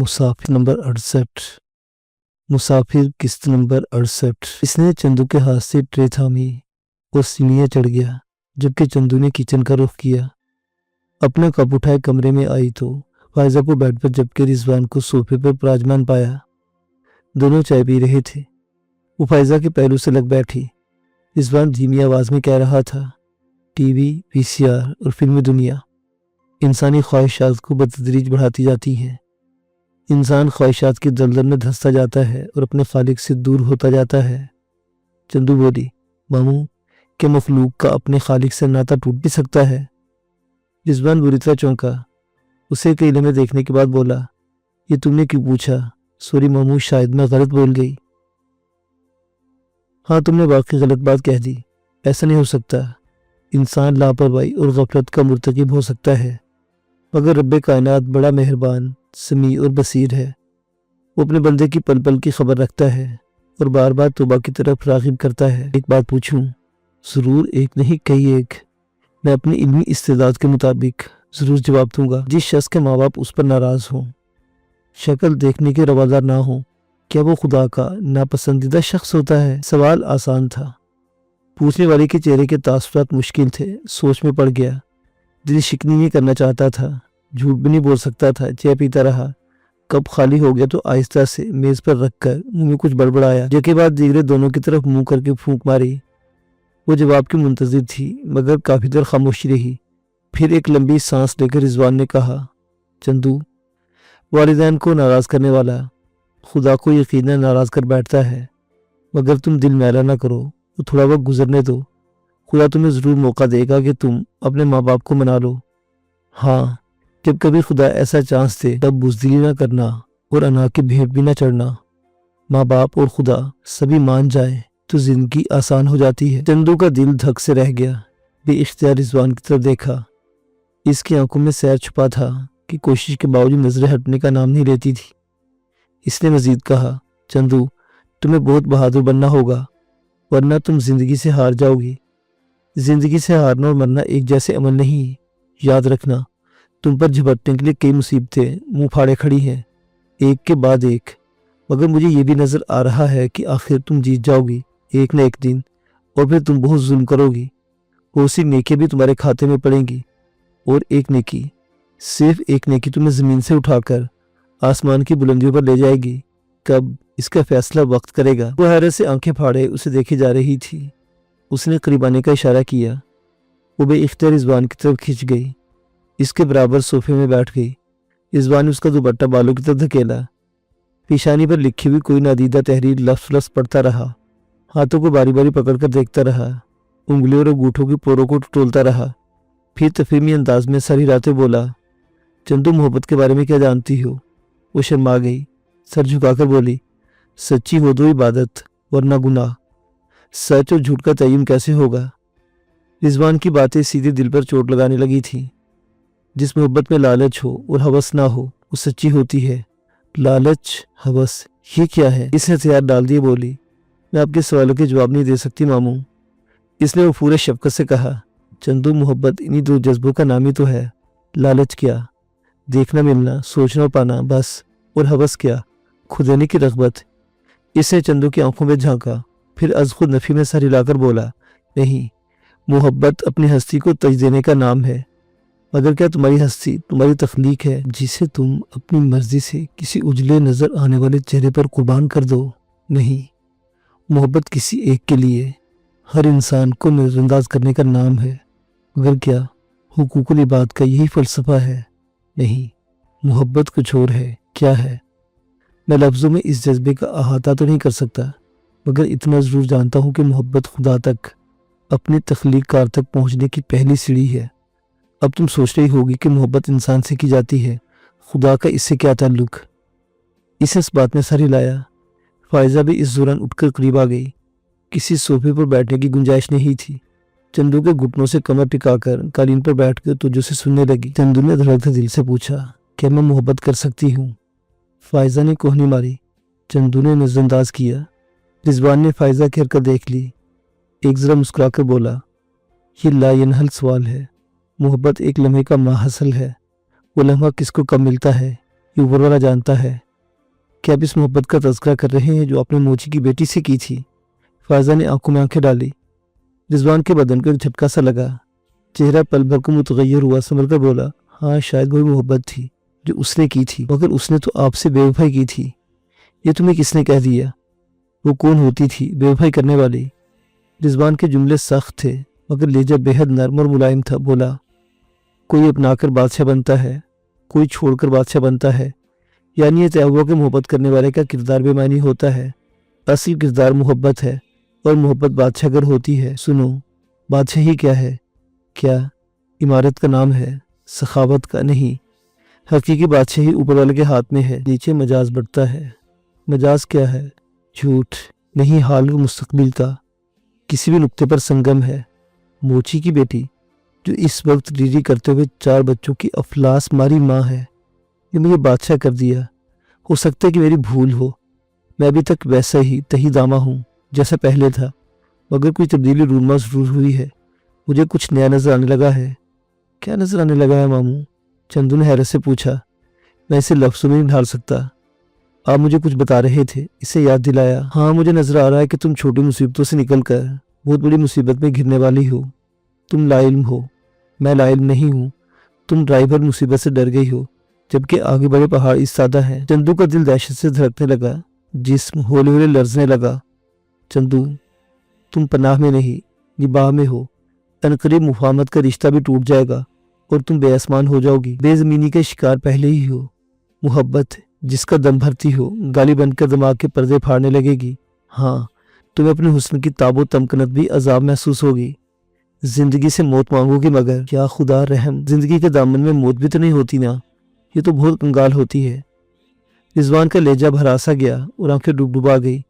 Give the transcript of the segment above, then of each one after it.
मुसाफिर number 68। मुसाफिर किस्त number 68। इसने चंदू के हाथ से ट्रे थामी और सीढ़ियां चढ़ गया, जबकि चंदू ने किचन का रुख किया। अपना कप उठाए कमरे में आई तो फायजा को बेड पर जबकि रिजवान को सोफे पर विराजमान पाया। दोनों चाय पी रहे थे। वो फायजा के पहलू से लग बैठी। रिजवान धीमी आवाज में कह रहा था, टीवी, वीसीआर और फिल्मी दुनिया इंसानी ख्वाहिशात को बतदरीज बढ़ाती जाती हैं। इंसान ख्वाहिशात की दलदल में धंसता जाता है और अपने खालिक से दूर होता जाता है। चंदू बोली, मामू, क्या मखलूक का अपने खालिक से नाता टूट भी सकता है? रिजवान बुरी तरह चौंका। उसे कईले में देखने के बाद बोला, ये तुमने क्यों पूछा? सॉरी मामू, शायद मैं गलत बोल गई। हाँ, तुमने वाकई गलत बात कह दी। ऐसा नहीं हो सकता। इंसान लापरवाही और गफलत का मुर्तकिब हो सकता है, मगर रब्बे कायनात बड़ा मेहरबान, समी और बसीर है। वो अपने बंदे की पल पल की खबर रखता है और बार बार तौबा की तरफ राग़िब करता है। एक बात पूछूं? ज़रूर, एक नहीं कई एक। मैं अपनी इल्मी इस्तेदाद के मुताबिक ज़रूर जवाब दूंगा। जिस शख्स के माँ बाप उस पर नाराज़ हों, शक्ल देखने के रवादार ना हो, क्या वो खुदा का नापसंदीदा शख्स होता है? सवाल आसान था, पूछने वाले के चेहरे के तासुरात मुश्किल थे। सोच में पड़ गया। दिल शिकनी नहीं करना चाहता था, झूठ भी नहीं बोल सकता था। चाय पीता रहा। कप खाली हो गया तो आहिस्ता से मेज पर रखकर मुंह में कुछ बड़बड़ाया। जय के बाद दीगरे दोनों की तरफ मुंह करके फूंक मारी। वो जवाब की मुंतजिर थी, मगर काफी देर खामोशी रही। फिर एक लंबी सांस लेकर रिजवान ने कहा, चंदू, वालिदैन को नाराज करने वाला खुदा को यकीनन नाराज कर बैठता है, मगर तुम दिल मैला ना करो, तो थोड़ा वक्त गुजरने दो। खुदा तुम्हें ज़रूर मौका देगा कि तुम अपने माँ बाप को मना लो। हाँ, जब कभी खुदा ऐसा चांस दे तब बुज़दिली ना करना और अना के भेंट भी ना चढ़ना। माँ बाप और खुदा सभी मान जाए तो जिंदगी आसान हो जाती है। चंदू का दिल धक से रह गया। बेइख्तियार रिजवान की तरफ देखा। इसकी आंखों में सैर छुपा था कि कोशिश के बावजूद नजरें हटने का नाम नहीं लेती थी। इसने मजीद कहा, चंदू, तुम्हें बहुत बहादुर बनना होगा, वरना तुम जिंदगी से हार जाओगी। जिंदगी से हारना और मरना एक जैसे अमल नहीं। याद रखना, तुम पर झपटने के लिए कई मुसीबतें मुंह फाड़े खड़ी हैं, एक के बाद एक। मगर मुझे ये भी नजर आ रहा है कि आखिर तुम जीत जाओगी एक न एक दिन, और फिर तुम बहुत जुल्म करोगी। बहुत सी नेकी भी तुम्हारे खाते में पड़ेंगी, और एक नेकी, सिर्फ एक नेकी तुम्हें जमीन से उठाकर आसमान की बुलंदियों पर ले जाएगी। कब, इसका फैसला वक्त करेगा। वो हैरत से आंखें फाड़े उसे देखे जा रही थी। उसने करीब आने का इशारा किया। वो बेइख्तियार रिजवान की तरफ खिंच गई। इसके बराबर सोफे में बैठ गई। रिजवान ने उसका दुपट्टा बालों की तरफ धकेला। पेशानी पर लिखी हुई कोई नादीदा तहरीर लफ्ज़ लफ्ज़ पढ़ता रहा। हाथों को बारी बारी पकड़कर देखता रहा। उंगलियों और अंगूठों की पोरों को टटोलता रहा। फिर तफहीमी अंदाज में सर हिलाते बोला, चंदू, मोहब्बत के बारे में क्या जानती हो? वो शर्मा गई, सर झुकाकर बोली, सच्ची हो तो इबादत, वरना गुनाह। सच और झूठ का तय्युन कैसे होगा? रिजवान की बातें सीधे दिल पर चोट लगाने लगी थी। जिस मोहब्बत में लालच हो और हवस ना हो वो सच्ची होती है। लालच, हवस, ये क्या है? इसने हथियार डाल दिए। बोली, मैं आपके सवालों के जवाब नहीं दे सकती मामू। इसने वो पूरे शफकत से कहा, चंदू, मोहब्बत इन्हीं दो जज्बों का नाम ही तो है। लालच क्या? देखना मिलना, सोचना पाना, बस। और हवस क्या? खुदानी की रग़बत। इसने चंदू की आंखों में झांका, फिर अज खुद नफी में सर हिलाकर बोला, नहीं, मोहब्बत अपनी हस्ती को तज देने का नाम है। मगर क्या तुम्हारी हस्ती तुम्हारी तख्लीक है, जिसे तुम अपनी मर्जी से किसी उजले नजर आने वाले चेहरे पर कुर्बान कर दो? नहीं, मोहब्बत किसी एक के लिए हर इंसान को नजरअंदाज करने का नाम है। मगर क्या हुकूकुल इबाद का यही फलसफा है? नहीं, मोहब्बत कुछ और है। क्या है? मैं लफ्ज़ों में इस जज्बे का अहाता तो नहीं कर सकता, मगर इतना ज़रूर जानता हूँ कि मोहब्बत खुदा तक, अपनी तख्लीक कार तक पहुँचने की पहली सीढ़ी है। अब तुम सोच रही होगी कि मोहब्बत इंसान से की जाती है, खुदा का इससे क्या ताल्लुक? इसे इस बात ने सर हिलाया। फायजा भी इस दौरान उठकर करीब आ गई। किसी सोफे पर बैठने की गुंजाइश नहीं थी। चंदू के घुटनों से कमर टिकाकर कालीन पर बैठकर तुझे से सुनने लगी। चंदू ने धड़कते दिल से पूछा, क्या मैं मोहब्बत कर सकती हूँ? फायजा ने कोहनी मारी। चंदू ने नजरअंदाज किया। रिजवान ने फायजा की हरकत देख ली। एक जरा मुस्कुराकर बोला, ये लायनहल सवाल है। मोहब्बत एक लम्हे का माहसल है। वो लम्हा किसको कब मिलता है یہ اوپر والا جانتا ہے۔ کیا آپ اس محبت کا تذکرہ کر رہے ہیں جو آپ نے موچی کی بیٹی سے کی تھی؟ فائزہ نے آنکھوں میں آنکھیں ڈالی۔ رضوان کے بدن کو ایک جھٹکا سا لگا، چہرہ پل بھر کو متغیر ہوا، سنبھل کر بولا، ہاں شاید وہی محبت تھی جو اس نے کی تھی، مگر اس نے تو آپ سے بے وفائی کی تھی۔ یہ تمہیں کس نے کہہ دیا؟ وہ کون ہوتی تھی بے وفائی کرنے والی؟ رضوان کے جملے سخت تھے مگر لہجہ بے حد نرم اور ملائم تھا۔ بولا، کوئی اپنا کر بادشاہ بنتا ہے، کوئی چھوڑ کر بادشاہ بنتا ہے، یعنی یہ طے ہوا کہ محبت کرنے والے کا کردار بے معنی ہوتا ہے، اصل کردار محبت ہے، اور محبت بادشاہ گر ہوتی ہے۔ سنو، بادشاہی کیا ہے؟ کیا عمارت کا نام ہے، سخاوت کا نہیں۔ حقیقی بادشاہی اوپر والے کے ہاتھ میں ہے، نیچے مجاز بڑھتا ہے۔ مجاز کیا ہے؟ جھوٹ نہیں، حال و مستقبل کا کسی بھی نقطے پر سنگم ہے۔ موچی کی بیٹی جو اس وقت ریری کرتے ہوئے 4 بچوں کی افلاس ماری ماں ہے، یہ مجھے بادشاہ کر دیا۔ ہو سکتا ہے کہ میری بھول ہو، میں ابھی تک ویسا ہی تہی دامہ ہوں جیسا پہلے تھا، مگر کوئی تبدیلی رونما ضرور ہوئی ہے، مجھے کچھ نیا نظر آنے لگا ہے۔ کیا نظر آنے لگا ہے ماموں؟ چندو نے حیرت سے پوچھا۔ میں اسے لفظوں میں نہیں ڈھال سکتا۔ آپ مجھے کچھ بتا رہے تھے، اسے یاد دلایا۔ ہاں، مجھے نظر آ رہا ہے کہ تم چھوٹی مصیبتوں سے نکل کر بہت بڑی مصیبت میں گھرنے والی ہو۔ تم لا علم ہو، میں لا علم نہیں ہوں۔ تم ڈرائیور مصیبت سے ڈر گئی ہو، جبکہ آگے بڑے پہاڑ ایستادہ ہیں۔ چندو کا دل دہشت سے دھڑکنے لگا، جسم ہولے ہولے لرزنے لگا۔ چندو، تم پناہ میں نہیں، نباہ میں ہو۔ عنقریب مفاہمت کا رشتہ بھی ٹوٹ جائے گا اور تم بے آسمان ہو جاؤ گی۔ بے زمینی کے شکار پہلے ہی ہو۔ محبت جس کا دم بھرتی ہو، گالی بن کر دماغ کے پردے پھاڑنے لگے گی۔ ہاں، تمہیں اپنے حسن کی تاب و تمکنت بھی عذاب محسوس ہوگی۔ زندگی سے موت مانگو گی، مگر کیا خدا رحم، زندگی کے دامن میں موت بھی تو نہیں ہوتی نا، یہ تو بہت کنگال ہوتی ہے۔ رضوان کا لہجہ بھراسا گیا اور آنکھیں ڈبڈبا گئی۔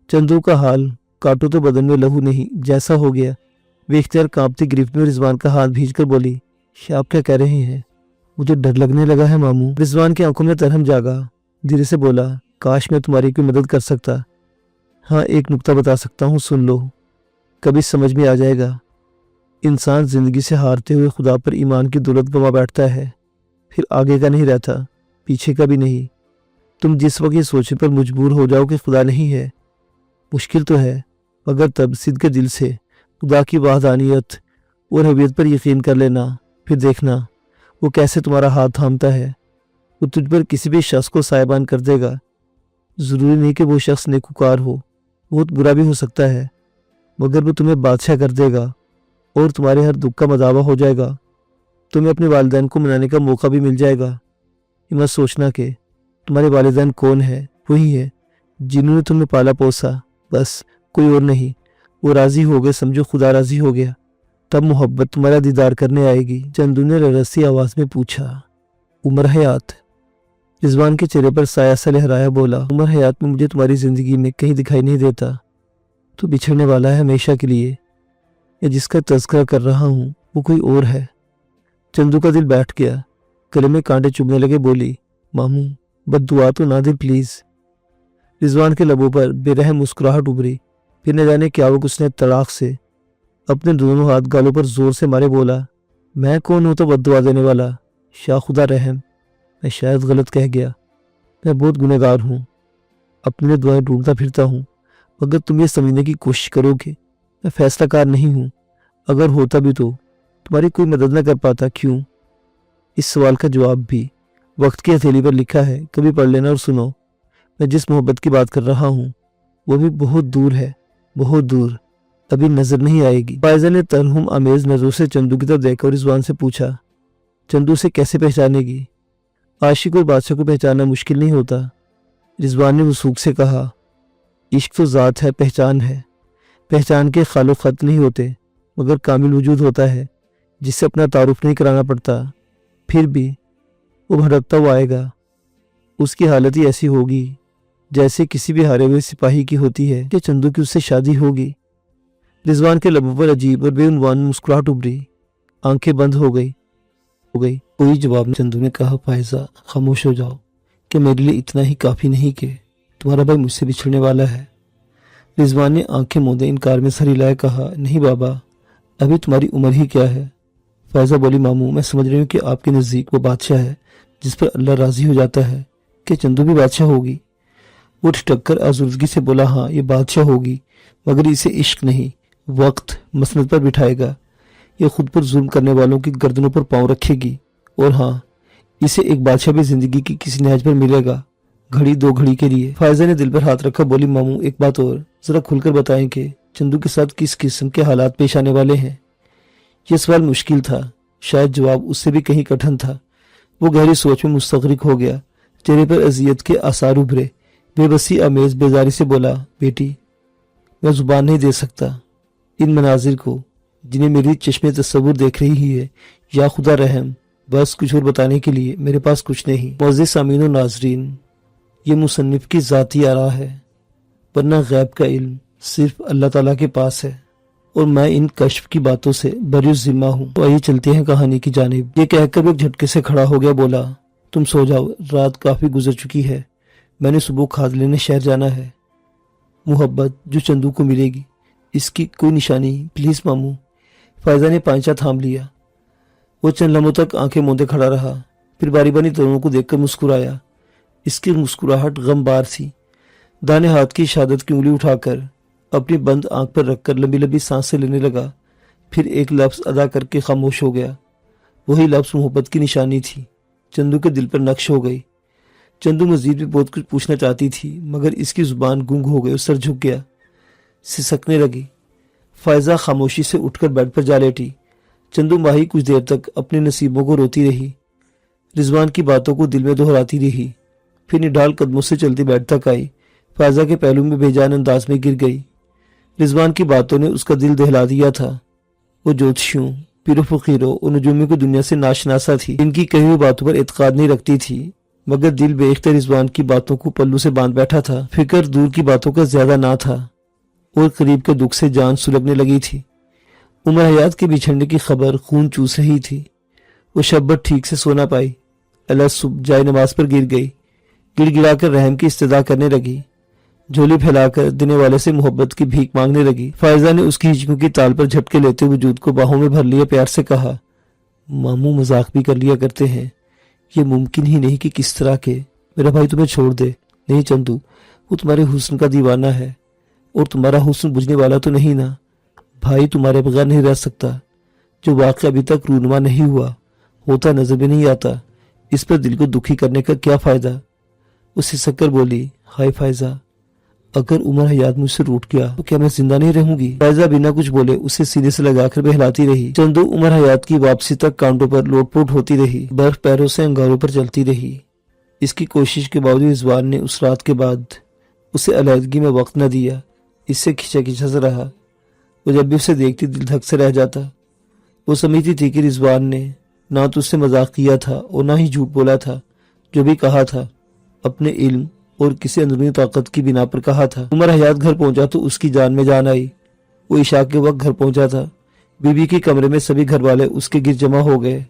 چندو کا حال کاٹو تو بدن میں لہو نہیں جیسا ہو گیا۔ بے اختیار کانپتی گرفت میں رضوان کا ہاتھ بھیج کر بولی، آپ کیا کہہ رہے ہیں؟ مجھے ڈر لگنے لگا ہے ماموں۔ رضوان کی آنکھوں میں ترہم جاگا، دھیرے سے بولا، کاش میں تمہاری کوئی مدد کر سکتا۔ ہاں، ایک نکتہ بتا سکتا ہوں، سن لو، کبھی سمجھ میں آ جائے گا۔ انسان زندگی سے ہارتے ہوئے خدا پر ایمان کی دولت گنوا بیٹھتا ہے، پھر آگے کا نہیں رہتا، پیچھے کا بھی نہیں۔ تم جس وقت یہ سوچنے پر مجبور ہو جاؤ کہ خدا نہیں ہے، مشکل تو ہے، مگر تب صدق دل سے خدا کی وحدانیت اور حیثیت پر یقین کر لینا، پھر دیکھنا وہ کیسے تمہارا ہاتھ تھامتا ہے۔ وہ تجھ پر کسی بھی شخص کو سائبان کر دے گا۔ ضروری نہیں کہ وہ شخص نیکوکار ہو، بہت برا بھی ہو سکتا ہے، مگر وہ تمہیں بادشاہ کر دے گا اور تمہارے ہر دکھ کا مداوع ہو جائے گا۔ تمہیں اپنے والدین کو منانے کا موقع بھی مل جائے گا۔ یہ مت سوچنا کہ تمہارے والدین کون ہیں، وہی ہے جنہوں نے تمہیں پالا پوسا، بس کوئی اور نہیں۔ وہ راضی ہو گئے، سمجھو خدا راضی ہو گیا، تب محبت تمہارا دیدار کرنے آئے گی۔ چندو نے رسی آواز میں پوچھا، عمر حیات؟ رضوان کے چہرے پر سایہ سا لہرایا، بولا، عمر حیات میں مجھے تمہاری زندگی میں کہیں دکھائی نہیں دیتا۔ تو بچھڑنے والا ہے ہمیشہ کے لیے، یا جس کا تذکرہ کر رہا ہوں وہ کوئی اور ہے۔ چندو کا دل بیٹھ گیا، گلے میں کانٹے چبھنے لگے۔ بولی، ماموں بد دعا تو نہ دے پلیز۔ رضوان کے لبوں پر بے رحم مسکراہٹ ابھری، پھر نہ جانے کیا وہ اس نے طلاق سے اپنے دونوں ہاتھ گالوں پر زور سے مارے۔ بولا، میں کون ہوں تو بد دعا دینے والا؟ شاہ خدا رحم، میں شاید غلط کہہ گیا، میں بہت گنہگار ہوں، اپنے دعائیں ڈھونڈتا پھرتا ہوں، مگر تم یہ سمجھنے کی کوشش کرو کہ میں فیصلہ کار نہیں ہوں۔ اگر ہوتا بھی تو تمہاری کوئی مدد نہ کر پاتا۔ کیوں؟ اس سوال کا جواب بھی وقت کی ہتھیلی پر لکھا ہے، کبھی پڑھ لینا اور سنو۔ میں جس محبت کی بات کر رہا ہوں وہ بھی بہت دور ہے، بہت دور، ابھی نظر نہیں آئے گی۔ فائزہ نے ترہم آمیز نظروں سے چندو کی طرف دیکھا اور رضوان سے پوچھا، چندو سے کیسے پہچانے گی؟ عاشق اور بادشاہ کو پہچاننا مشکل نہیں ہوتا۔ رضوان نے وثوق سے کہا، عشق تو ذات ہے، پہچان ہے۔ پہچان کے خال و خط نہیں ہوتے، مگر کامل وجود ہوتا ہے جس سے اپنا تعارف نہیں کرانا پڑتا۔ پھر بھی وہ بھٹکتا ہوا آئے گا، اس کی حالت ہی ایسی ہوگی جیسے کسی بھی ہارے ہوئے سپاہی کی ہوتی ہے کہ چندو کی اس سے شادی ہوگی۔ رضوان کے لبوں پر عجیب اور بے عنوان مسکراہٹ ابھری، آنکھیں بند ہو گئی۔ کوئی جواب نہیں۔ چندو نے کہا، فائزہ خاموش ہو جاؤ، کہ میرے لیے اتنا ہی کافی نہیں کہ تمہارا بھائی مجھ سے بچھڑنے والا ہے۔ رضوان نے آنکھیں موندے انکار میں سر ہلائے کہا، نہیں بابا، ابھی تمہاری عمر ہی کیا ہے؟ فائزہ بولی، ماموں میں سمجھ رہی ہوں کہ آپ کے نزدیک وہ بادشاہ ہے जिस पर अल्लाह राजी हो जाता है। क्या चंदू भी बादशाह होगी? वो ठिठक कर आज़ुर्दगी से बोला, हाँ ये बादशाह होगी, मगर इसे इश्क नहीं, वक्त मसनद पर बिठाएगा। ये खुद पर जुल्म करने वालों की गर्दनों पर पांव रखेगी। और हाँ, इसे एक बादशाह भी जिंदगी की किसी नहज पर मिलेगा, घड़ी दो घड़ी के लिए। फायजा ने दिल पर हाथ रखा, बोली, मामू एक बात और, जरा खुलकर बताएं कि चंदू के साथ किस किस्म के हालात पेश आने वाले हैं। यह सवाल मुश्किल था, शायद जवाब उससे भी कहीं कठिन था। वो गहरी सोच में मुस्तगरिक हो गया। चेहरे पर अजियत के आसार उभरे। बेबसी आमेज बेजारी से बोला, बेटी मैं जुबान नहीं दे सकता इन मनाजिर को जिन्हें मेरी चश्मे तस्वुर देख रही है। या खुदा रहम, बस कुछ और बताने के लिए मेरे पास कुछ नहीं। मौज़े सामीन और नाजरीन, ये मुसन्निफ की ज़ाती आरा है, वरना गैब का इल्म सिर्फ अल्लाह ताला के पास है और मैं इन कश्फ की बातों से बरिउज़ ज़िम्मा हूँ। तो आइए चलते हैं कहानी की जानिब। ये कहकर वो झटके से खड़ा हो गया, बोला, तुम सो जाओ, रात काफ़ी गुजर चुकी है, मैंने सुबह खाद लेने शहर जाना है। मोहब्बत जो चंदू को मिलेगी, इसकी कोई निशानी प्लीज़ मामू। फायजा ने पांचा थाम लिया। वो चंद लम्हों तक आंखें मूंदे खड़ा रहा, फिर बारी बारी दोनों को देखकर मुस्कुराया। इसकी मुस्कुराहट गमबार थी। दाने हाथ की शहादत की उंगली उठाकर अपनी बंद आंख पर रखकर लंबी लंबी सांसें लेने लगा, फिर एक लफ्ज़ अदा करके खामोश हो गया। वही लफ्ज़ मोहब्बत की निशानी थी। चंदू के दिल पर नक्श हो गई। चंदू मजीद भी बहुत कुछ पूछना चाहती थी, मगर इसकी जुबान गूंग हो गई और सर झुक गया, सिसकने लगी। फायजा खामोशी से उठकर बेड पर जा लेटी। चंदू माही कुछ देर तक अपने नसीबों को रोती रही, रिजवान की बातों को दिल में दोहराती रही, फिर निढाल कदमों से चलती बेड तक आई। फायजा के पहलू में बेजान अंदाज में गिर गई। रिजवान की बातों ने उसका दिल दहला दिया था। वो ज्योतिषियों, पीरो फकीरों और नजूमियों की दुनिया से नाशनासा थी। इनकी कही हुई बातों पर एतकाद नहीं रखती थी, मगर दिल बेख्तर रिजवान की बातों को पल्लू से बांध बैठा था। फिक्र दूर की बातों का ज्यादा ना था और करीब के दुख से जान सुलगने लगी थी। उमर हयात के बिछड़ने की खबर खून चूस रही थी। वो शब ठीक से सो ना पाई। अल्लाह सुबह जाए नमाज पर गिर गई, गिड़गिड़ाकर रहम की इस्तदा करने लगी, झोली फैलाकर देने वाले से मोहब्बत की भीख मांगने लगी। फायजा ने उसकी हिचकों की ताल पर झटके लेते वजूद को बाहों में भर लिया, प्यार से कहा, मामू मजाक भी कर लिया करते हैं, ये मुमकिन ही नहीं कि किस तरह के मेरा भाई तुम्हें छोड़ दे। नहीं चंदू, वो तुम्हारे हुस्न का दीवाना है और तुम्हारा हुस्न बुझने वाला तो नहीं ना। भाई तुम्हारे बगैर नहीं रह सकता। जो वाक़या अभी तक रूनुमा नहीं हुआ, होता नजर भी नहीं आता, इस पर दिल को दुखी करने का क्या फायदा। वो सिसककर बोली, हाय फायजा, अगर उमर हयात मुझसे रूठ गया तो क्या मैं जिंदा नहीं रहूंगी। फायजा बिना कुछ बोले उसे सीने से लगाकर बहलाती रही। चंदू उमर हयात की वापसी तक कांटों पर लोटपोट होती रही, बर्फ पैरों से अंगारों पर चलती रही। इसकी कोशिश के बावजूद रिजवान ने उस रात के बाद उसे अलहदगी में वक्त न दिया। इससे खिंचा खिंचा सा रहा। वो जब भी उसे देखती दिल धक से रह जाता। वो समझती थी कि रिजवान ने ना तो उससे मजाक किया था और ना ही झूठ बोला था। जो भी कहा था अपने इल्म और किसी अंदरूनी ताकत की बिना पर कहा था। उमर हयात घर पहुंचा तो उसकी जान में जान आई। वो इशा के वक्त घर पहुंचा था। बीबी के कमरे में सभी घर वाले उसके गिर जमा हो गए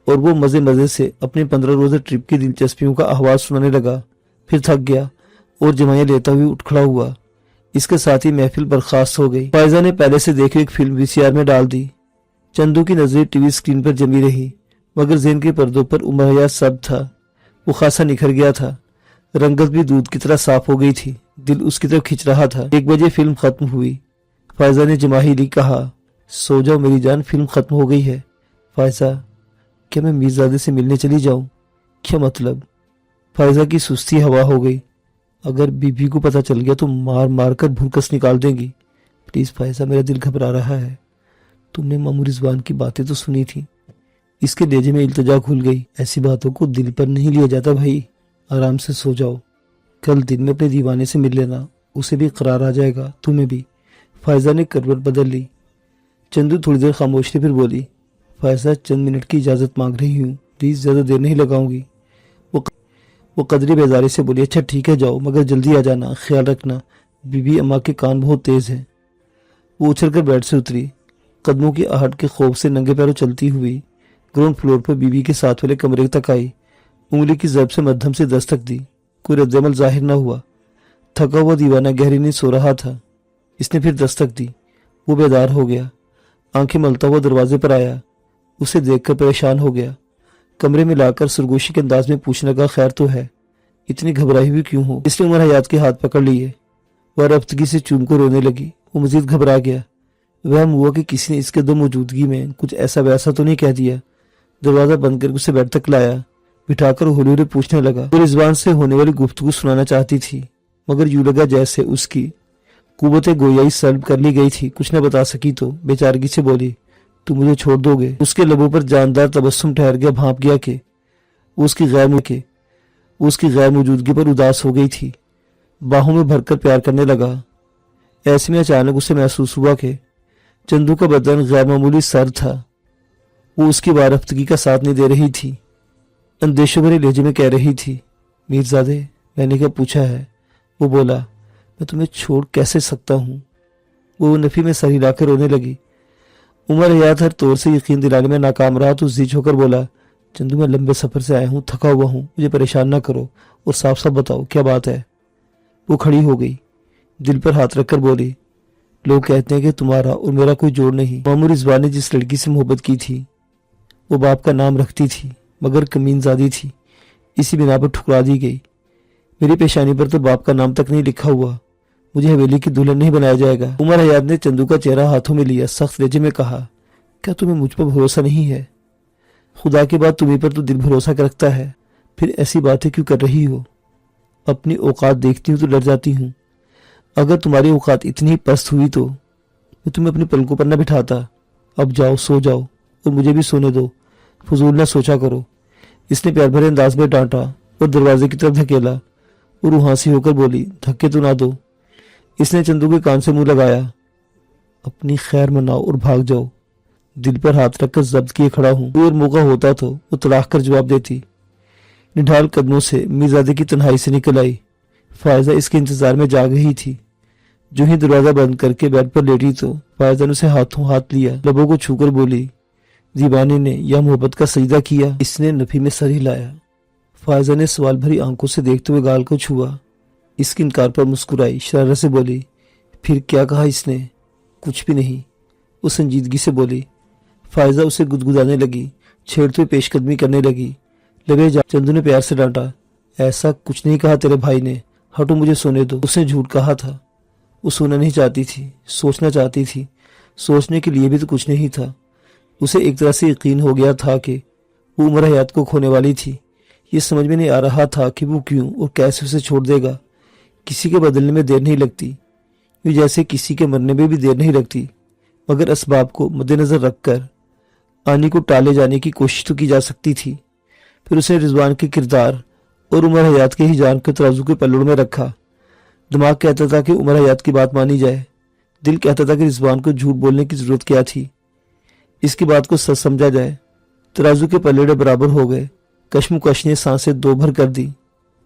और वो मजे मजे से अपने 15 रोज़ा ट्रिप की दिलचस्पियों का अहवाल सुनाने लगा। फिर थक गया और जमाइयाँ लेता हुआ उठ खड़ा हुआ। इसके साथ ही महफिल बर्खास्त हो गई। फायजा ने पहले से देखी एक फिल्म वीसीआर में डाल दी। चंदू की नजरें टीवी स्क्रीन पर जमी रही, मगर ज़हन के पर्दों पर उमर हयात सब था। वो खासा निखर गया था। रंगत भी दूध की तरह साफ हो गई थी। दिल उसकी तरफ खिंच रहा था। 1 बजे फिल्म खत्म हुई। फायजा ने जमाहिली कहा, सो जाओ मेरी जान, फिल्म खत्म हो गई है। फायजा, क्या मैं मीरजादे से मिलने चली जाऊं? क्या मतलब? फायजा की सुस्ती हवा हो गई। अगर बीबी को पता चल गया तो मार मार कर भूकस निकाल देंगी। प्लीज फायजा, मेरा दिल घबरा रहा है। तुमने मामू रिजवान की बातें तो सुनी थी। इसके लेजे में इल्तिजा खुल गई। ऐसी बातों को दिल पर नहीं लिया जाता भाई, आराम से सो जाओ। कल दिन में अपने दीवाने से मिल लेना, उसे भी करार आ जाएगा, तुम्हें भी। फायजा ने करवट बदल ली। चंदू थोड़ी देर खामोश थी, फिर बोली, फायजा चंद मिनट की इजाज़त मांग रही हूँ, प्लीज़ ज़्यादा देर नहीं लगाऊंगी। वो कदरी बेजारी से बोली, अच्छा ठीक है जाओ, मगर जल्दी आ जाना, ख्याल रखना, बीबी अम्मा के कान बहुत तेज़ हैं। वो उछल कर बेड से उतरी। कदमों की आहट के खौफ से नंगे पैरों चलती हुई ग्राउंड फ्लोर पर बीबी के साथ वाले कमरे तक आई। उंगली की ज़रब से मध्यम से दस्तक दी। कोई रद्दमल जाहिर न हुआ। थका हुआ दीवाना गहरी नींद सो रहा था। इसने फिर दस्तक दी। वो बेदार हो गया। आंखें मलता हुआ दरवाजे पर आया। उसे देखकर परेशान हो गया। کمرے میں لا کر سرگوشی کے انداز میں پوچھنے لگا خیر تو ہے، اتنی گھبرائی ہوئی کیوں ہو؟ اس نے عمر حیات کے ہاتھ پکڑ لیے، وہ رفتگی سے چوم کو رونے لگی۔ وہ مزید گھبرا گیا، وہم ہوا کہ کسی نے اس کے دو موجودگی میں کچھ ایسا ویسا تو نہیں کہہ دیا۔ دروازہ بند کر اسے بیڈ تک لایا، بٹھا کر ہولی ہولی پوچھنے لگا۔ وہ رضوان سے ہونے والی گفتگو سنانا چاہتی تھی، مگر یوں لگا جیسے اس کی قوت گویائی سلب کر لی گئی تھی۔ کچھ نہ بتا سکی تو بیچارگی سے بولی، تو مجھے چھوڑ دو گے؟ اس کے لبوں پر جاندار تبسم ٹھہر گیا، بھانپ گیا کہ وہ اس کی غیر موجودگی پر اداس ہو گئی تھی۔ باہوں میں بھر کر پیار کرنے لگا۔ ایسے میں اچانک اسے محسوس ہوا کہ چندو کا بدن غیر معمولی سرد تھا۔ وہ اس کی وارفتگی کا ساتھ نہیں دے رہی تھی، اندیشوں بھرے لہجے میں کہہ رہی تھی، میرزادے میں نے کیا پوچھا ہے؟ وہ بولا، میں تمہیں چھوڑ کیسے سکتا ہوں؟ وہ نفی میں سر ہلا کر رونے لگی۔ عمر حیات ہر طور سے یقین دلانے میں ناکام رہا تو زیچ ہو کر بولا، چندو میں لمبے سفر سے آیا ہوں، تھکا ہوا ہوں، مجھے پریشان نہ کرو اور صاف صاف بتاؤ کیا بات ہے؟ وہ کھڑی ہو گئی، دل پر ہاتھ رکھ کر بولی، لوگ کہتے ہیں کہ تمہارا اور میرا کوئی جوڑ نہیں۔ مامور رضوان نے جس لڑکی سے محبت کی تھی وہ باپ کا نام رکھتی تھی، مگر کمین زادی تھی، اسی بنا پر ٹھکرا دی گئی۔ میری پیشانی پر تو باپ کا نام تک نہیں لکھا ہوا، مجھے حویلی کی دلہن نہیں بنایا جائے گا۔ عمر حیات نے چندو کا چہرہ ہاتھوں میں لیا، سخت لہجے میں کہا، کیا تمہیں مجھ پر بھروسہ نہیں ہے؟ خدا کے بعد تمہیں پر تو دل بھروسہ رکھتا ہے، پھر ایسی باتیں کیوں کر رہی ہو؟ اپنی اوقات دیکھتی ہوں تو ڈر جاتی ہوں۔ اگر تمہاری اوقات اتنی پست ہوئی تو میں تمہیں اپنے پلکوں پر نہ بٹھاتا۔ اب جاؤ، سو جاؤ اور مجھے بھی سونے دو، فضول نہ سوچا کرو۔ اس نے پیار بھرے انداز میں ڈانٹا اور دروازے کی طرف دھکیلا۔ وہ روحانسی ہو کر بولی، دھکے تو نہ دو۔ اس نے چندو کے کان سے منہ لگایا، اپنی خیر مناؤ اور بھاگ جاؤ، دل پر ہاتھ رکھ کر ضبط کیے کھڑا ہوں۔ کوئی اور موقع ہوتا تو وہ تڑاک کر جواب دیتی۔ نڈھال قدموں سے میرزادے کی تنہائی سے نکل آئی۔ فائزہ اس کے انتظار میں جاگ رہی تھی۔ جو ہی دروازہ بند کر کے بیڈ پر لیٹی تو فائزہ نے اسے ہاتھوں ہاتھ لیا، لبوں کو چھو کر بولی، دیوانے نے یا محبت کا سجدہ کیا؟ اس نے نفی میں سر ہلایا۔ فائزہ نے سوال بھری آنکھوں سے دیکھتے ہوئے گال کو چھوا۔ اس کے انکار پر مسکرائی، شرارت سے بولی، پھر کیا کہا اس نے؟ کچھ بھی نہیں، وہ سنجیدگی سے بولی۔ فائزہ اسے گدگدانے لگی، چھیڑتے ہوئے پیش قدمی کرنے لگی۔ لبے جا چندو نے پیار سے ڈانٹا، ایسا کچھ نہیں کہا تیرے بھائی نے، ہٹو مجھے سونے دو۔ اس نے جھوٹ کہا تھا، وہ سونا نہیں چاہتی تھی، سوچنا چاہتی تھی۔ سوچنے کے لیے بھی تو کچھ نہیں تھا۔ اسے ایک طرح سے یقین ہو گیا تھا کہ وہ عمر حیات کو کھونے والی تھی۔ یہ سمجھ میں نہیں آ رہا تھا کہ وہ کیوں اور کیسے اسے چھوڑ دے گا۔ کسی کے بدلنے میں دیر نہیں لگتی، یہ جیسے کسی کے مرنے میں بھی دیر نہیں لگتی، مگر اسباب کو مد نظر رکھ کر آنی کو ٹالے جانے کی کوشش تو کی جا سکتی تھی۔ پھر اسے رضوان کے کردار اور عمر حیات کے ہی جان کے ترازو کے پلڑوں میں رکھا۔ دماغ کہتا تھا کہ عمر حیات کی بات مانی جائے، دل کہتا تھا کہ رضوان کو جھوٹ بولنے کی ضرورت کیا تھی، اس کی بات کو سچ سمجھا جائے۔ ترازو کے پلڑے برابر ہو گئے، کشمکش نے سانسیں دو بھر کر دی۔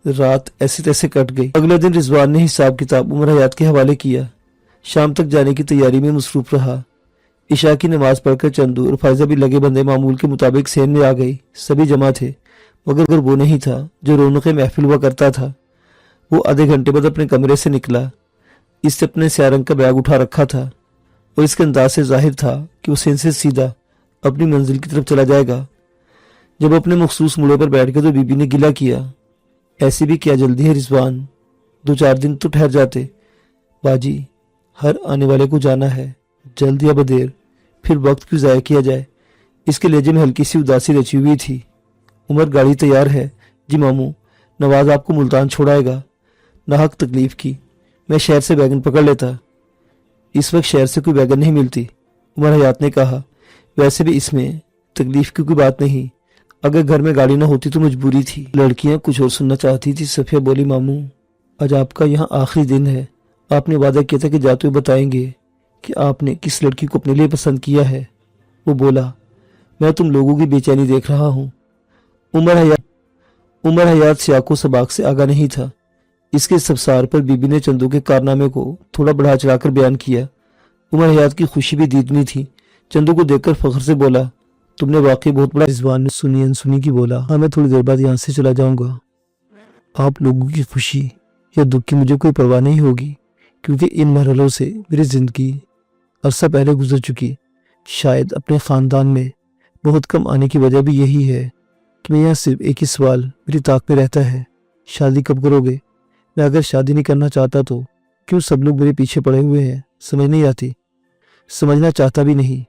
رات ایسے تیسے کٹ گئی۔ اگلے دن رضوان نے حساب کتاب عمر حیات کے حوالے کیا، شام تک جانے کی تیاری میں مصروف رہا۔ عشاء کی نماز پڑھ کر چندو اور فائزہ بھی لگے بندے معمول کے مطابق سین میں آ گئی۔ سبھی جمع تھے، مگر وہ نہیں تھا جو رونق محفل ہوا کرتا تھا۔ وہ آدھے گھنٹے بعد اپنے کمرے سے نکلا۔ اس نے اپنے سیاہ رنگ کا بیگ اٹھا رکھا تھا اور اس کے انداز سے ظاہر تھا کہ وہ سین سے سیدھا اپنی منزل کی طرف چلا جائے گا۔ جب اپنے مخصوص موڑے پر بیٹھ کے تو بی بی نے گلہ کیا، ایسی بھی کیا جلدی ہے رضوان، 2-4 دن تو ٹھہر جاتے۔ باجی، ہر آنے والے کو جانا ہے، جلد یا بدیر، پھر وقت کیوں ضائع کیا جائے؟ اس کے لہجے میں ہلکی سی اداسی رچی ہوئی تھی۔ عمر گاڑی تیار ہے؟ جی ماموں، نواز آپ کو ملتان چھوڑائے گا۔ ناحق تکلیف کی، میں شہر سے ویگن پکڑ لیتا۔ اس وقت شہر سے کوئی ویگن نہیں ملتی، عمر حیات نے کہا۔ ویسے بھی اس میں تکلیف کی کوئی بات نہیں، اگر گھر میں گاڑی نہ ہوتی تو مجبوری تھی۔ لڑکیاں کچھ اور سننا چاہتی تھی۔ صفیہ بولی، ماموں آج آپ کا یہاں آخری دن ہے، آپ نے وعدہ کیا تھا کہ جاتے ہوئے بتائیں گے کہ آپ نے کس لڑکی کو اپنے لیے پسند کیا ہے۔ وہ بولا، میں تم لوگوں کی بے چینی دیکھ رہا ہوں۔ عمر حیات سیاق و سباق سے آگاہ نہیں تھا۔ اس کے استفسار پر بی بی نے چندو کے کارنامے کو تھوڑا بڑھا چڑھا کر بیان کیا۔ عمر حیات کی خوشی بھی دیدنی تھی۔ چندو کو دیکھ کر فخر سے بولا، تم نے واقعی بہت بڑا۔ رضوان نے سنی انسنی کی بولا، ہاں میں تھوڑی دیر بعد یہاں سے چلا جاؤں گا۔ آپ لوگوں کی خوشی یا دکھ کی مجھے کوئی پرواہ نہیں ہوگی، کیونکہ ان مرحلوں سے میری زندگی عرصہ پہلے گزر چکی۔ شاید اپنے خاندان میں بہت کم آنے کی وجہ بھی یہی ہے कि मैं यहाँ सिर्फ एक ही सवाल मेरी ताक में रहता है, शादी कब करोगे? मैं अगर शादी नहीं करना चाहता तो क्यों सब लोग मेरे पीछे पड़े हुए हैं? समझ नहीं आती, समझना चाहता भी नहीं,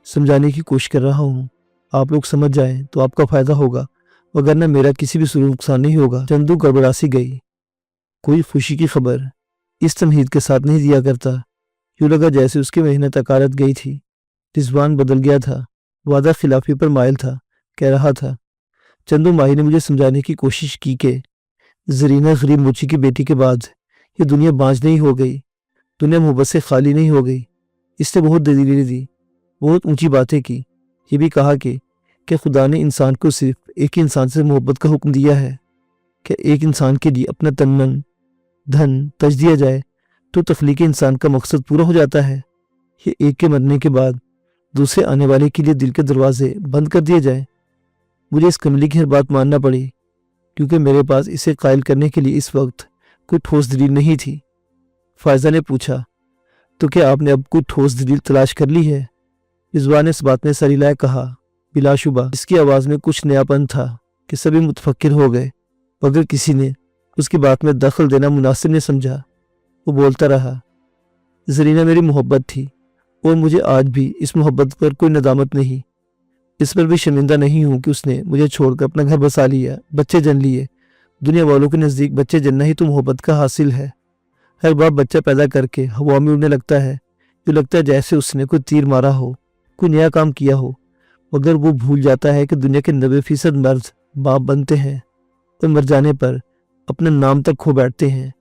समझाने की कोशिश कर रहा हूँ। आप लोग समझ जाएं तो आपका फायदा होगा, वगरना मेरा किसी भी सूरत नुकसान नहीं होगा। चंदू गड़बड़ासी गई। कोई खुशी की खबर इस तमहीद के साथ नहीं दिया करता। यूँ लगा जैसे उसकी मेहनत अकारत गई थी। रिजवान बदल गया था, वादा खिलाफी पर मायल था। कह रहा था, चंदू माही ने मुझे समझाने की कोशिश की कि जरीना गरीब मुची की बेटी के बाद ये दुनिया बांझ नहीं हो गई, दुनिया मोहब्बत से खाली नहीं हो गई। इसने बहुत दलीलें दी, बहुत ऊंची बातें की। ये भी कहा कि खुदा ने इंसान को सिर्फ एक ही इंसान से मोहब्बत का हुक्म दिया है कि एक इंसान के लिए अपना तन मन धन तज दिया जाए तो तख्लीकी इंसान का मकसद पूरा हो जाता है। ये एक के मरने के बाद दूसरे आने वाले के लिए दिल के दरवाजे बंद कर दिए जाए। मुझे इस कमली की हर बात मानना पड़ी क्योंकि मेरे पास इसे कायल करने के लिए इस वक्त कोई ठोस दलील नहीं थी। फायजा ने पूछा, तो क्या आपने अब कोई ठोस दलील तलाश कर ली है? रिजवान ने इस बात में सर हिलाए कहा, बिलाशुबा। इसकी आवाज़ में कुछ नयापन था कि सभी मुतफक्किर हो गए, मगर किसी ने उसकी बात में दखल देना मुनासिब नहीं समझा। वो बोलता रहा, जरीना मेरी मोहब्बत थी और मुझे आज भी इस मोहब्बत पर कोई नदामत नहीं। इस पर भी शर्मिंदा नहीं हूँ कि उसने मुझे छोड़कर अपना घर बसा लिया, बच्चे जन लिए। दुनिया वालों के नज़दीक बच्चे जनना ही तो मोहब्बत का हासिल है। हर बार बच्चा पैदा करके हवा में उड़ने लगता है, जो लगता है जैसे उसने कोई तीर मारा हो, कोई नया काम किया हो, मगर वो भूल जाता है कि दुनिया के 90% मर्द बाप बनते हैं और मर जाने पर अपना नाम तक खो बैठते हैं,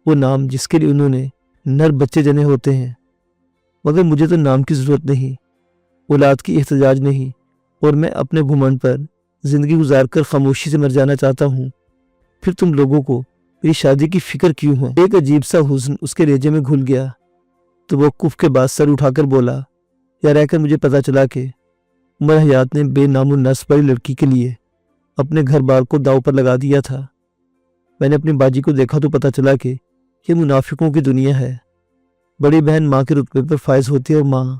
वो नाम जिसके लिए उन्होंने नर बच्चे जने होते हैं। मगर मुझे तो नाम की ज़रूरत नहीं, औलाद की एहतजाज नहीं, और मैं अपने घुमंड पर ज़िंदगी गुजार कर खामोशी से मर जाना चाहता हूँ। फिर तुम लोगों को मेरी शादी की फिक्र क्यों है? एक अजीब सा हुस्न उसके रेजे में घुल गया। तो वक़्फ़ के बाद सर उठाकर बोला, या रहकर मुझे पता चला कि उमर हयात ने बेनामो नस्ब वाली लड़की के लिए अपने घर बार को दाव पर लगा दिया था। मैंने अपनी बाजी को देखा तो पता चला कि ये मुनाफिकों की दुनिया है। बड़ी बहन माँ के रुतबे पर फायज होती है और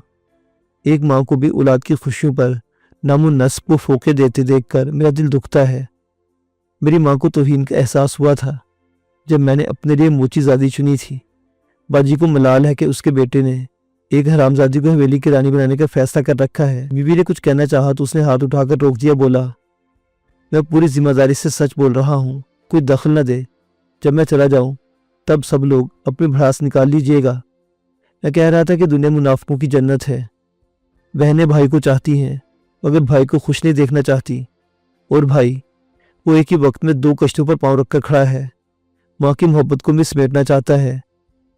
एक माँ को भी औलाद की खुशियों पर नामो नस्ब को फोके देते देखकर मेरा दिल दुखता है। मेरी माँ को तौहीन का एहसास हुआ था जब मैंने अपने लिए मोचीज़ादी चुनी थी। बाजी को मलाल है कि उसके बेटे ने एक हरामजादी को हवेली की रानी बनाने का फैसला कर रखा है। बीवी ने कुछ कहना चाहा तो उसने हाथ उठाकर रोक दिया। बोला, मैं पूरी जिम्मेदारी से सच बोल रहा हूँ, कोई दखल न दे। जब मैं चला जाऊँ तब सब लोग अपनी भड़ास निकाल लीजिएगा। मैं कह रहा था कि दुनिया मुनाफिकों की जन्नत है। बहनें भाई को चाहती हैं मगर भाई को खुश नहीं देखना चाहती, और भाई वो एक ही वक्त में 2 कश्तों पर पांव रखकर खड़ा है। माँ की मोहब्बत को भी समेटना चाहता है,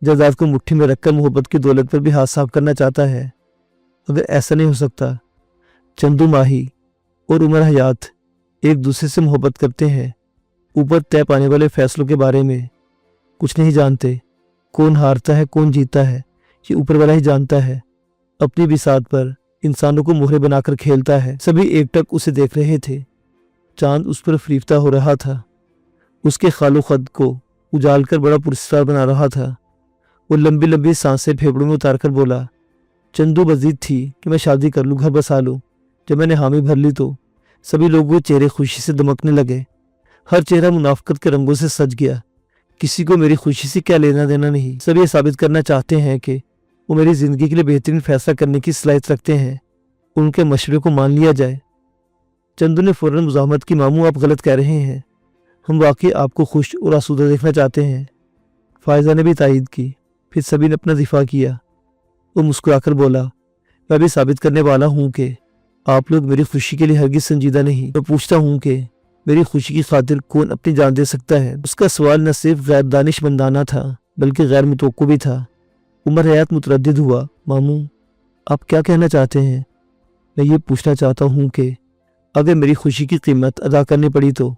जायदाद को मुट्ठी में रखकर मोहब्बत की दौलत पर भी हाथ साफ करना चाहता है, मगर ऐसा नहीं हो सकता। चंदू माही और उमर हयात एक दूसरे से मोहब्बत करते हैं, ऊपर तय पाने वाले फैसलों के बारे में कुछ नहीं जानते। कौन हारता है कौन जीतता है ये ऊपर वाला ही जानता है। अपनी बिसात पर इंसानों को मोहरे बनाकर खेलता है। सभी एकटक उसे देख रहे थे। चांद उस पर फरीफ्ता हो रहा था, उसके खालो खद को उजाल कर बड़ा पुरस्कार बना रहा था। वो लंबी लंबी सांसें फेफड़ों में उतार कर बोला, चंदू बजीद थी कि मैं शादी कर लूँ, घर बसा लूँ। जब मैंने हामी भर ली तो सभी लोगों के चेहरे खुशी से दमकने लगे। हर चेहरा मुनाफिकत के रंगों से सज गया। किसी को मेरी खुशी से क्या लेना देना नहीं। सब ये साबित करना चाहते हैं कि वो मेरी ज़िंदगी के लिए बेहतरीन फैसला करने की सलाहियत रखते हैं। उनके मशवरे को मान लिया जाए। चंदू ने फौरन मुज़ाहमत की, मामू आप गलत कह रहे हैं, हम वाकई आपको खुश और आसूदा देखना चाहते हैं। फायजा ने भी तायीद की। फिर सभी ने अपना दिफा किया। वो मुस्कुराकर बोला, मैं भी साबित करने वाला हूँ कि आप लोग मेरी खुशी के लिए हरगिज़ संजीदा नहीं। मैं पूछता हूँ कि मेरी खुशी की खातिर कौन अपनी जान दे सकता है? उसका सवाल न सिर्फ गैर दानिशमंदाना था बल्कि गैर मुतवक्को भी था। उमर हयात मुतरद्दिद हुआ, मामू आप क्या कहना चाहते हैं? मैं ये पूछना चाहता हूँ कि अगर मेरी खुशी की कीमत अदा करनी पड़ी तो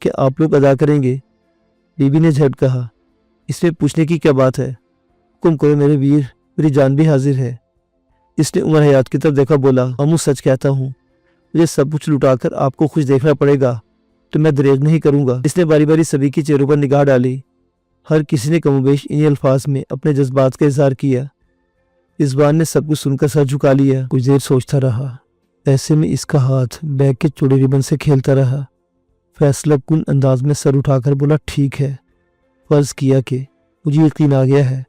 क्या आप लोग अदा करेंगे? बीबी ने झट कहा, इसमें पूछने की क्या बात है? हुक्म करो मेरे वीर, मेरी जान भी हाजिर है। इसने उमर हयात की तरफ देखा, बोला, मामू सच कहता हूँ, मुझे सब कुछ लुटाकर आपको खुश देखना पड़ेगा तो मैं दरेग नहीं करूँगा। इसने बारी बारी सभी के चेहरों पर निगाह डाली। हर किसी ने कमोबेश इन्हीं अल्फाज में अपने जज्बात का इजहार किया। रिजवान ने सब कुछ सुनकर सर झुका लिया। कुछ देर सोचता रहा, ऐसे में इसका हाथ बैग के चौड़े रिबन से खेलता रहा। फैसला कुन अंदाज में सर उठाकर बोला, ठीक है, फर्ज किया कि मुझे यकीन आ गया है।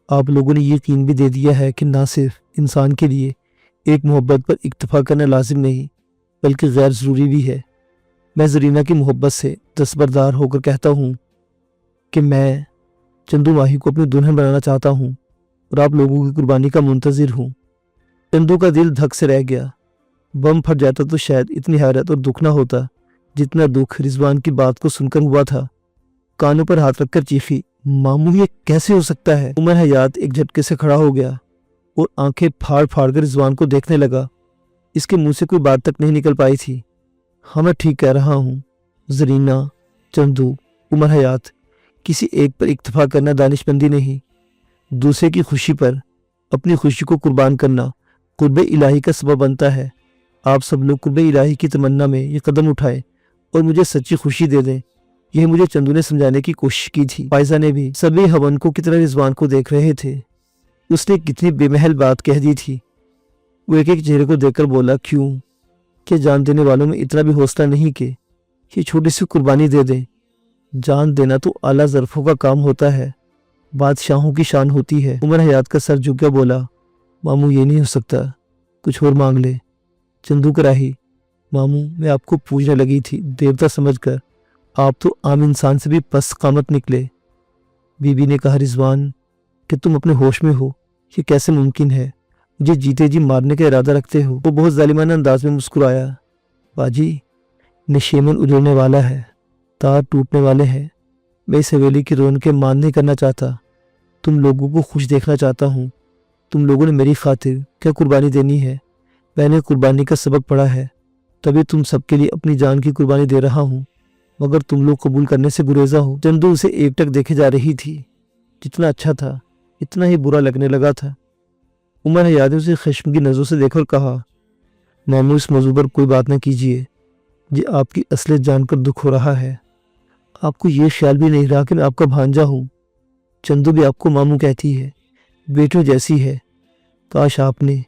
आप लोगों ने यकीन भी दे दिया है कि ना सिर्फ इंसान के लिए एक मोहब्बत पर इक्तफा करना लाजिम नहीं बल्कि गैर ज़रूरी भी है। मैं ज़रीना की मोहब्बत से दस्तबरदार होकर कहता हूँ कि मैं चंदू माही को अपनी दुल्हन बनाना चाहता हूँ और आप लोगों की कुर्बानी का मुंतज़िर हूँ। चंदू का दिल धक से रह गया। बम फट जाता तो शायद इतनी हैरत और दुख ना होता जितना दुख रिजवान की बात को सुनकर हुआ था। कानों पर हाथ रखकर चीखी, मामू ये कैसे हो सकता है? उमर हयात एक झटके से खड़ा हो गया और आंखें फाड़ फाड़ कर रिजवान को देखने लगा। इसके मुंह से कोई बात तक नहीं निकल पाई थी। हाँ, मैं ठीक कह रहा हूँ। ज़रीना, चंदू, उमर हयात, किसी एक पर इक्तफा करना दानिशमंदी नहीं। दूसरे की खुशी पर अपनी खुशी को कुर्बान करना कुर्बे इलाही का सबब बनता है। आप सब लोग कुर्बे इलाही की तमन्ना में ये कदम उठाएं और मुझे सच्ची खुशी दे दें। यह मुझे चंदू ने समझाने की कोशिश की थी। फायजा ने भी। सभी हवन को कितना रिजवान को देख रहे थे। उसने कितनी बेमहल बात कह दी थी। वो एक एक चेहरे को देखकर बोला, क्यों? क्या जान देने वालों में इतना भी हौसला नहीं कि ये छोटी सी कुर्बानी दे दें? जान देना तो आला ज़रफ़ों का काम होता है, बादशाहों की शान होती है। उमर हयात का सर झुक गया, बोला, मामू ये नहीं हो सकता, कुछ और मांग ले। चंदू कराही, मामू मैं आपको पूछने लगी थी, देवता समझकर। आप तो आम इंसान से भी पस्त कामत निकले। बीबी ने कहा, रिजवान कि तुम अपने होश में हो, ये कैसे मुमकिन है? मुझे जीते जी मारने का इरादा रखते हो? वो बहुत जालिमाना अंदाज में मुस्कुराया। बाजी, निशेमन उजड़ने वाला है, तार टूटने वाले हैं। मैं इस हवेली की रौनकें मान नहीं करना चाहता। तुम लोगों को खुश देखना चाहता हूँ। तुम लोगों ने मेरी खातिर क्या कुर्बानी देनी है? मैंने कुर्बानी का सबक पढ़ा है, तभी तुम सबके लिए अपनी जान की कुर्बानी दे रहा हूँ, मगर तुम लोग कबूल करने से गुरेजा हो। चंदू उसे एकटक देखे जा रही थी। जितना अच्छा था इतना ही बुरा लगने लगा था। उमर हयात ने उसे खश्म की नज़रों से देखकर कहा, मामू इस मौजू पर कोई बात न कीजिए। मुझे आपकी असलियत जानकर दुख हो रहा है। आपको ये ख्याल भी नहीं रहा कि मैं आपका भांजा हूँ। चंदू भी आपको मामू कहती है, बेटों जैसी है। काश आपने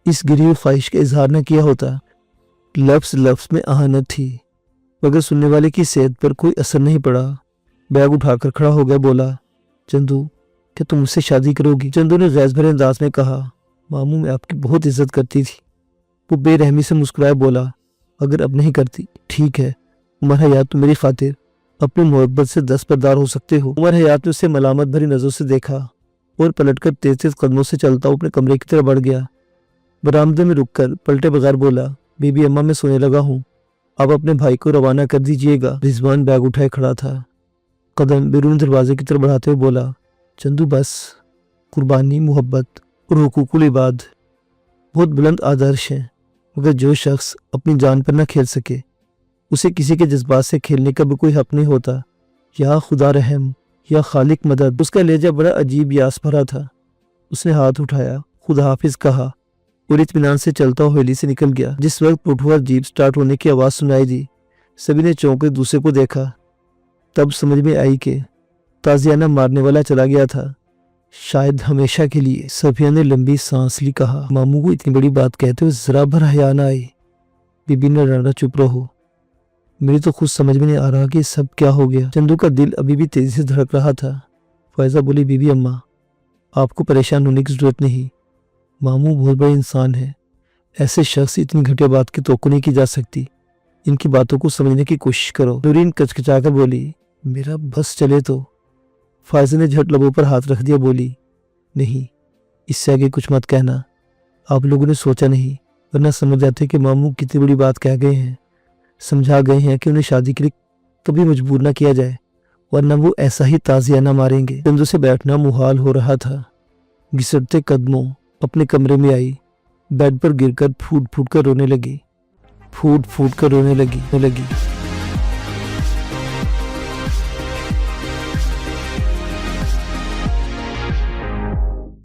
इस गिरी हुई ख्वाहिश का इजहार न किया होता। लफ्ज़ लफ्ज़ में आहानत थी, मगर सुनने वाले की सेहत पर कोई असर नहीं पड़ा। बैग उठाकर खड़ा हो गया, बोला, चंदू क्या तुम मुझसे शादी करोगी? चंदू ने गैस भरे अंदाज में कहा, मामू मैं आपकी बहुत इज्जत करती थी। वो बेरहमी से मुस्कुराए, बोला, अगर अब नहीं करती ठीक है। उमर हयात तुम मेरी खातिर अपनी मोहब्बत से दस्तबरदार हो सकते हो। उमर हयात ने उसे मलामत भरी नज़रों से देखा और पलटकर तेज तेज कदमों से चलता अपने कमरे की तरफ बढ़ गया। बरामदे में रुककर पलटे बगैर बोला, बीबी अम्मा मैं सोने लगा हूँ, आप अपने भाई को रवाना कर दीजिएगा। रिजवान बैग उठाए खड़ा था, कदम बैरून दरवाजे की तरफ बढ़ाते हुए बोला, चंदू बस, कुर्बानी, मोहब्बत और हुकूकुल इबाद बहुत बुलंद आदर्श हैं, मगर जो शख्स अपनी जान पर न खेल सके उसे किसी के जज्बात से खेलने का भी कोई हक नहीं होता। या खुदा रहम, या खालिक मदद। उसका लहजा बड़ा अजीब यास भरा था। उसने हाथ उठाया, खुदा हाफिज कहा और इत्मीनान से चलता हुआ हवेली से निकल गया। जिस वक्त पुठुआ जीप स्टार्ट होने की आवाज़ सुनाई दी, सभी ने चौंक कर दूसरे को देखा। तब समझ में आई कि ताजियाना मारने वाला चला गया था, शायद हमेशा के लिए। सफिया ने लंबी सांस ली, कहा, मामू को इतनी बड़ी बात कहते हुए जरा भर हया ना आई। बीबी ने डांटा, चुप रहो, मेरी तो खुद समझ में नहीं आ रहा कि सब क्या हो गया। चंदू का दिल अभी भी तेजी से धड़क रहा था। फैजा बोली, बीबी अम्मा आपको परेशान होने की जरूरत नहीं। मामू बहुत बड़े इंसान है, ऐसे शख्स इतनी घटिया बात की तवक्को नहीं की जा सकती। इनकी बातों को समझने की कोशिश करो। नूरीन कचकचाकर बोली, मेरा बस चले तो। फायजा ने झट लबों पर हाथ रख दिया, बोली, नहीं, इससे आगे कुछ मत कहना। आप लोगों ने सोचा नहीं, वरना समझ जाते कि मामू कितनी बड़ी बात कह गए हैं। समझा गए हैं कि उन्हें शादी के लिए कभी मजबूर ना किया जाए, वरना वो ऐसा ही ताजियाना मारेंगे। चंदू से बैठना मुहाल हो रहा था। घिसटते कदमों अपने कमरे में आई, बेड पर गिरकर फूट फूट कर रोने लगी।